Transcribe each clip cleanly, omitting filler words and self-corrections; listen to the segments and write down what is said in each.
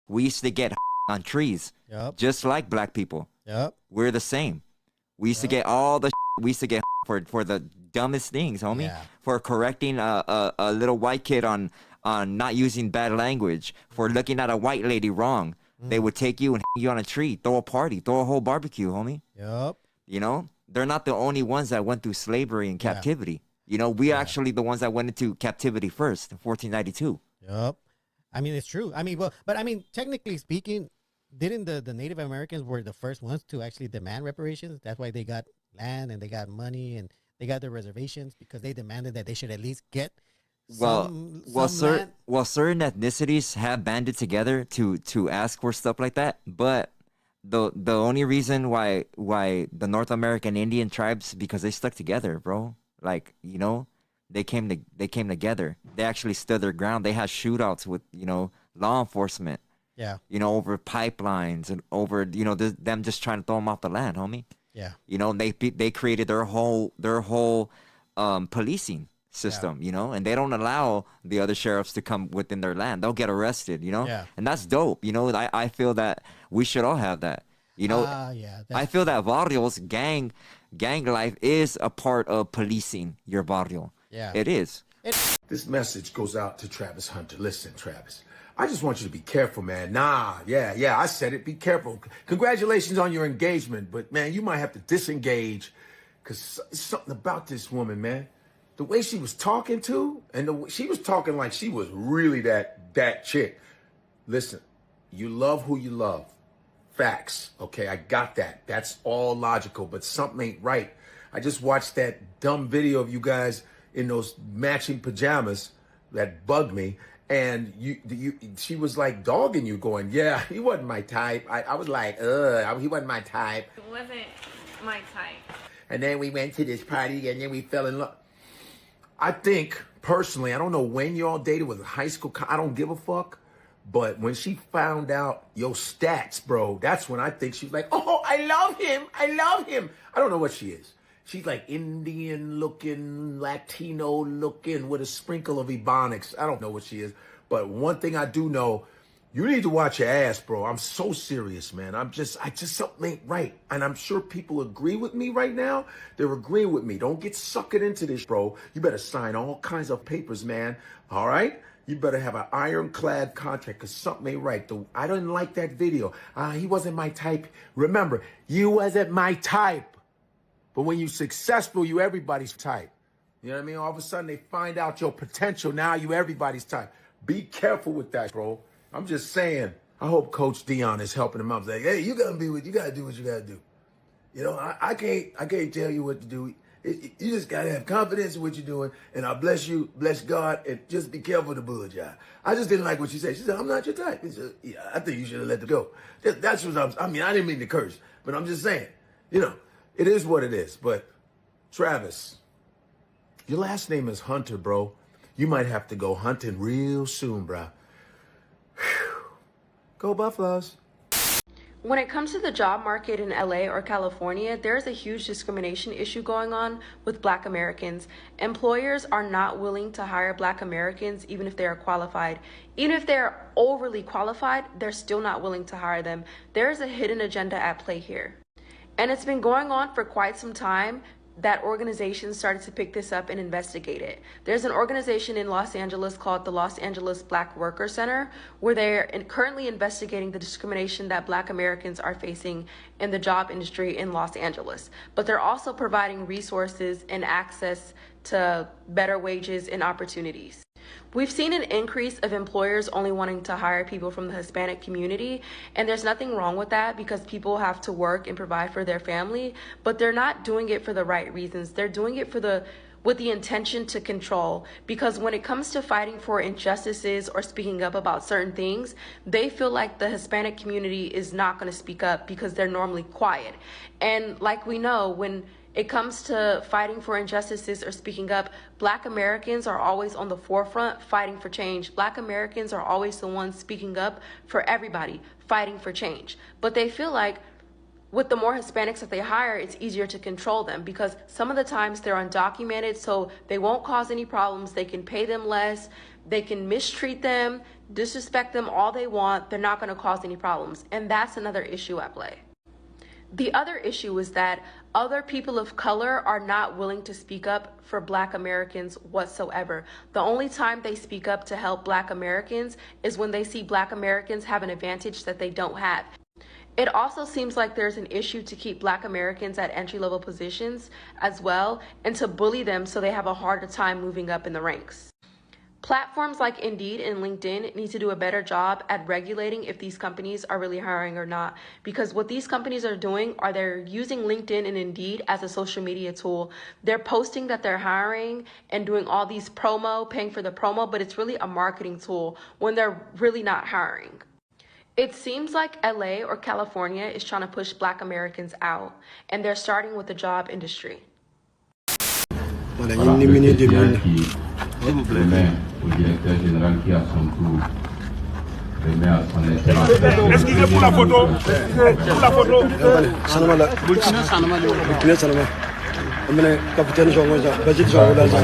We used to get on trees, just like black people. We're the same. We used to get all the. We used to get for the dumbest things, homie. For correcting a little white kid on not using bad language, for looking at a white lady wrong. They would take you and you on a tree, throw a party, throw a whole barbecue, homie. You know, they're not the only ones that went through slavery and captivity. You know, we actually the ones that went into captivity first in 1492. I mean, it's true. I mean, well, but I mean, technically speaking, didn't the Native Americans were the first ones to actually demand reparations? That's why they got land and they got money and they got their reservations, because they demanded that they should at least get certain ethnicities have banded together to ask for stuff like that, but the only reason why the North American Indian tribes, because they stuck together, bro. Like, you know, they came together. They actually stood their ground. They had shootouts with, you know, law enforcement. You know, over pipelines and over, you know, them just trying to throw them off the land, homie. You know, they created their whole policing system, you know, and they don't allow the other sheriffs to come within their land. They'll get arrested, you know, and that's dope. You know, I feel that we should all have that. You know, I feel that barrios, gang life is a part of policing your barrio. It is. This message goes out to Travis Hunter. Listen, Travis, I just want you to be careful, man. I said it. Be careful. Congratulations on your engagement, but man, you might have to disengage, because it's something about this woman, man. The way she was talking to, and she was talking like she was really that chick. Listen, you love who you love. Facts, okay? I got that. That's all logical, but something ain't right. I just watched that dumb video of you guys in those matching pajamas that bugged me, and she was like dogging you, going, yeah, he wasn't my type. I was like, he wasn't my type. It wasn't my type. And then we went to this party, and then we fell in love. I think, personally, I don't know when y'all dated, was it high school? I don't give a fuck. But when she found out your stats, bro, that's when I think she's like, oh, I love him. I love him. I don't know what she is. She's like Indian looking, Latino looking, with a sprinkle of Ebonics. I don't know what she is. But one thing I do know, you need to watch your ass, bro. I'm so serious, man. I just something ain't right. And I'm sure people agree with me right now. They're agreeing with me. Don't get suckered into this, bro. You better sign all kinds of papers, man. All right? You better have an ironclad contract, because something ain't right. I didn't like that video. He wasn't my type. Remember, you wasn't my type. But when you're successful, you everybody's type. You know what I mean? All of a sudden, they find out your potential. Now you everybody's type. Be careful with that, bro. I'm just saying, I hope Coach Dion is helping him out. Like, hey, you gotta do what you gotta do. You know, I can't tell you what to do. You just gotta have confidence in what you're doing, and I bless you, bless God, and just be careful of the bullshit. I just didn't like what she said. She said, I'm not your type. Yeah, I think you should have let it go. That's what I mean, I didn't mean to curse, but I'm just saying, you know, it is what it is. But Travis, your last name is Hunter, bro. You might have to go hunting real soon, bro. Go Buffaloes. When it comes to the job market in LA or California, there's a huge discrimination issue going on with Black Americans. Employers are not willing to hire Black Americans even if they are qualified. Even if they're overly qualified, they're still not willing to hire them. There's a hidden agenda at play here. And it's been going on for quite some time that organizations started to pick this up and investigate it. There's an organization in Los Angeles called the Los Angeles Black Worker Center, where they're currently investigating the discrimination that Black Americans are facing in the job industry in Los Angeles. But they're also providing resources and access to better wages and opportunities. We've seen an increase of employers only wanting to hire people from the Hispanic community, and there's nothing wrong with that because people have to work and provide for their family, but they're not doing it for the right reasons. They're doing it with the intention to control, because when it comes to fighting for injustices or speaking up about certain things, they feel like the Hispanic community is not going to speak up because they're normally quiet. And like we know, when it comes to fighting for injustices or speaking up, Black Americans are always on the forefront fighting for change. Black Americans are always the ones speaking up for everybody, fighting for change. But they feel like With the more Hispanics that they hire, it's easier to control them because some of the times they're undocumented, so they won't cause any problems. They can pay them less. They can mistreat them, disrespect them all they want. They're not going to cause any problems. And that's another issue at play. The other issue is that other people of color are not willing to speak up for Black Americans whatsoever. The only time they speak up to help Black Americans is when they see Black Americans have an advantage that they don't have. It also seems like there's an issue to keep Black Americans at entry-level positions as well and to bully them so they have a harder time moving up in the ranks. Platforms like Indeed and LinkedIn need to do a better job at regulating if these companies are really hiring or not. Because what these companies are doing are they're using LinkedIn and Indeed as a social media tool. They're posting that they're hiring and doing all these paying for the promo, but it's really a marketing tool when they're really not hiring. It seems like LA or California is trying to push Black Americans out, and they're starting with the job industry. Excusez pour la photo. Pour la photo. Capitaine Jean-Rosa, Basil Jean-Rosa.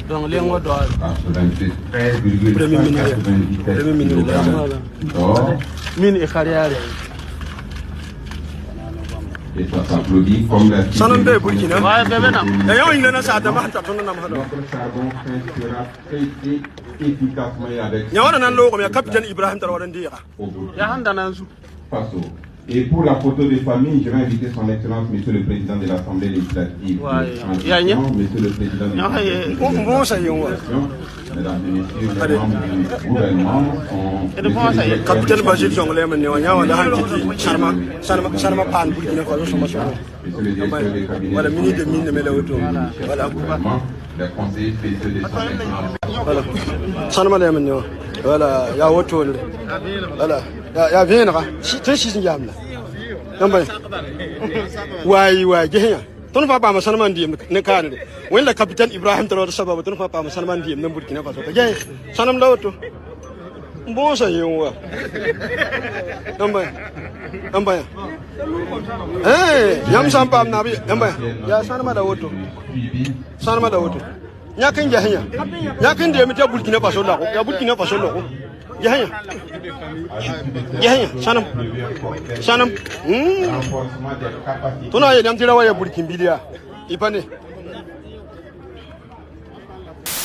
Donc, les mots d'or. Premier ministre. Mine et carrière. Et ça s'applaudit comme la ça n'a pas Burkina. Ouais, bébé, non. D'ailleurs, il y en a ça, d'abord, ça tourne dans le notre charbon sera traité efficacement avec. Il y a un logo, mais capitaine Ibrahim Tarawandira. Il y a un danazou. Et pour la photo de famille, je vais inviter son Excellence, Monsieur le Président de l'Assemblée législative. Monsieur le Président de l'Assemblée. Mesdames et Messieurs, les membres du gouvernement sont... Capitaine Basil Jonglé, mais il y a un Sharma Pan, Burkina Faso, Monsieur le directeur des cabinets... Voilà, ministre de Mines, mais là, voilà. Les conseillers spéciaux de son Excellence. Voilà. Sharma Lemon, voilà, il y a autre. Voilà. Ya venra te shi sin yamla dan bai wai gehen ton fa ba masalman di ne kan wanda kapitan Ibrahim taro sababa ton fa ba masalman di nan Burkina Faso ka gehen sanam lawto mbo sa yewa dan bai yam sam pam na bi dan bai ya sanama da woto nyakin gehen nyakin de mi ta Burkina Faso la ya Burkina Faso lo Sanam. Tuna ya damtira waya burkimbilia. Ipane.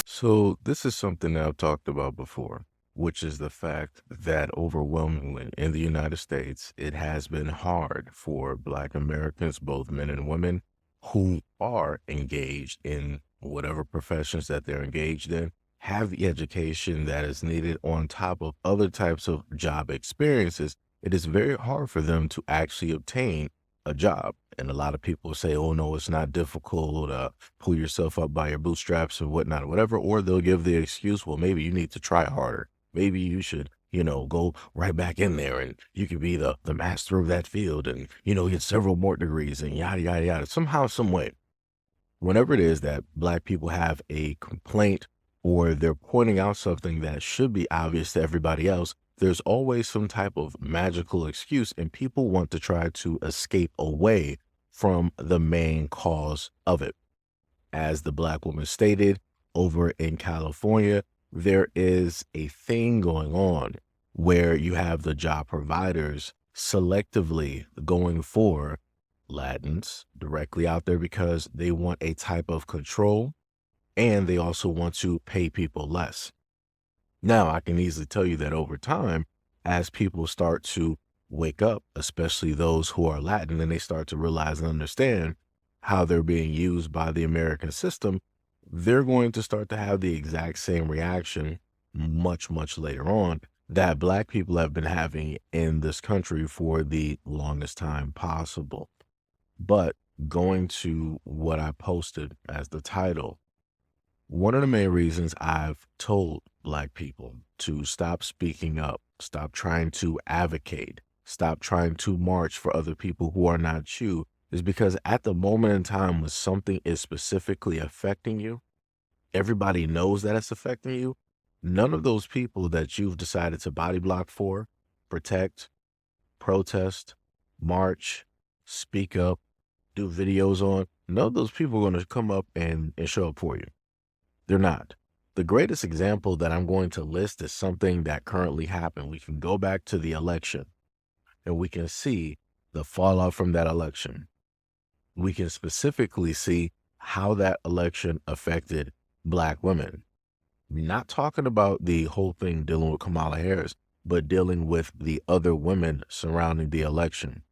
So this is something that I've talked about before, which is the fact that overwhelmingly in the United States, it has been hard for Black Americans, both men and women, who are engaged in whatever professions that they're engaged in, have the education that is needed on top of other types of job experiences. It is very hard for them to actually obtain a job. And a lot of people say, oh no, it's not difficult, pull yourself up by your bootstraps and whatnot, or whatever, or they'll give the excuse, well, maybe you need to try harder. Maybe you should, go right back in there and you can be the master of that field and, get several more degrees and yada, yada, yada. Somehow, some way, whenever it is that Black people have a complaint or they're pointing out something that should be obvious to everybody else, there's always some type of magical excuse, and people want to try to escape away from the main cause of it. As the Black woman stated, over in California, there is a thing going on where you have the job providers selectively going for Latins directly out there because they want a type of control, and they also want to pay people less. Now, I can easily tell you that over time, as people start to wake up, especially those who are Latin, and they start to realize and understand how they're being used by the American system, they're going to start to have the exact same reaction much, much later on that Black people have been having in this country for the longest time possible. But going to what I posted as the title, one of the main reasons I've told Black people to stop speaking up, stop trying to advocate, stop trying to march for other people who are not you, is because at the moment in time when something is specifically affecting you, everybody knows that it's affecting you. None of those people that you've decided to body block for, protect, protest, march, speak up, do videos on, none of those people are going to come up and show up for you. They're not. The greatest example that I'm going to list is something that currently happened. We can go back to the election and we can see the fallout from that election. We can specifically see how that election affected Black women. Not talking about the whole thing dealing with Kamala Harris, but dealing with the other women surrounding the election.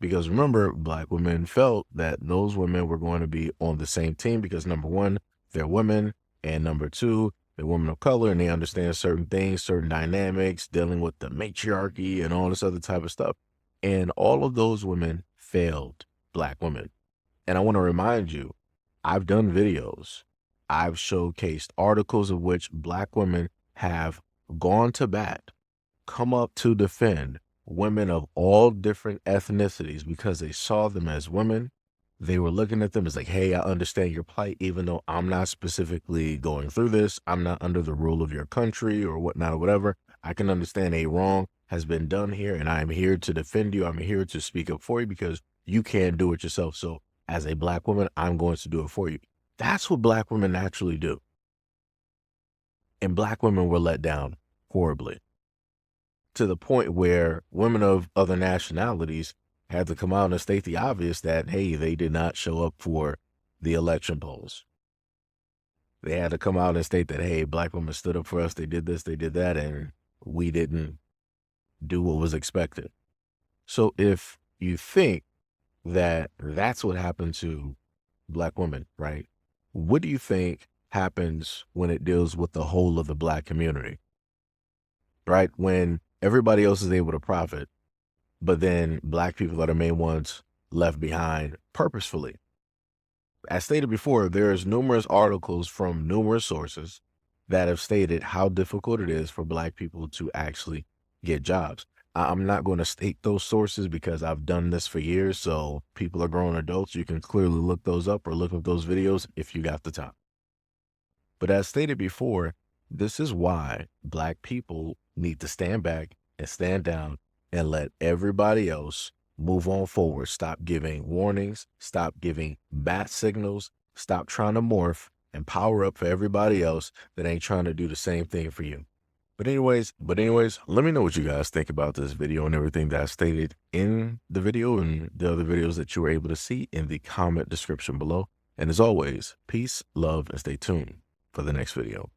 Because remember, Black women felt that those women were going to be on the same team because, number one, they're women, and number two, they're women of color, and they understand certain things, certain dynamics, dealing with the matriarchy and all this other type of stuff. And all of those women failed Black women. And I want to remind you, I've done videos. I've showcased articles of which Black women have gone to bat, come up to defend women of all different ethnicities because they saw them as women. They were looking at them as like, hey, I understand your plight, even though I'm not specifically going through this. I'm not under the rule of your country or whatnot or whatever. I can understand a wrong has been done here, and I'm here to defend you. I'm here to speak up for you because you can't do it yourself. So as a Black woman, I'm going to do it for you. That's what Black women naturally do. And Black women were let down horribly, to the point where women of other nationalities had to come out and state the obvious that, hey, they did not show up for the election polls. They had to come out and state that, hey, Black women stood up for us. They did this, they did that, and we didn't do what was expected. So if you think that that's what happened to Black women, right? What do you think happens when it deals with the whole of the Black community, right? When everybody else is able to profit, but then Black people are the main ones left behind purposefully. As stated before, there's numerous articles from numerous sources that have stated how difficult it is for Black people to actually get jobs. I'm not going to state those sources because I've done this for years, so people are grown adults. You can clearly look those up or look up those videos if you got the time. But as stated before, this is why Black people need to stand back and stand down and let everybody else move on forward. Stop giving warnings, stop giving bat signals, stop trying to morph and power up for everybody else that ain't trying to do the same thing for you. But anyways, let me know what you guys think about this video and everything that I stated in the video and the other videos that you were able to see in the comment description below. And as always, peace, love, and stay tuned for the next video.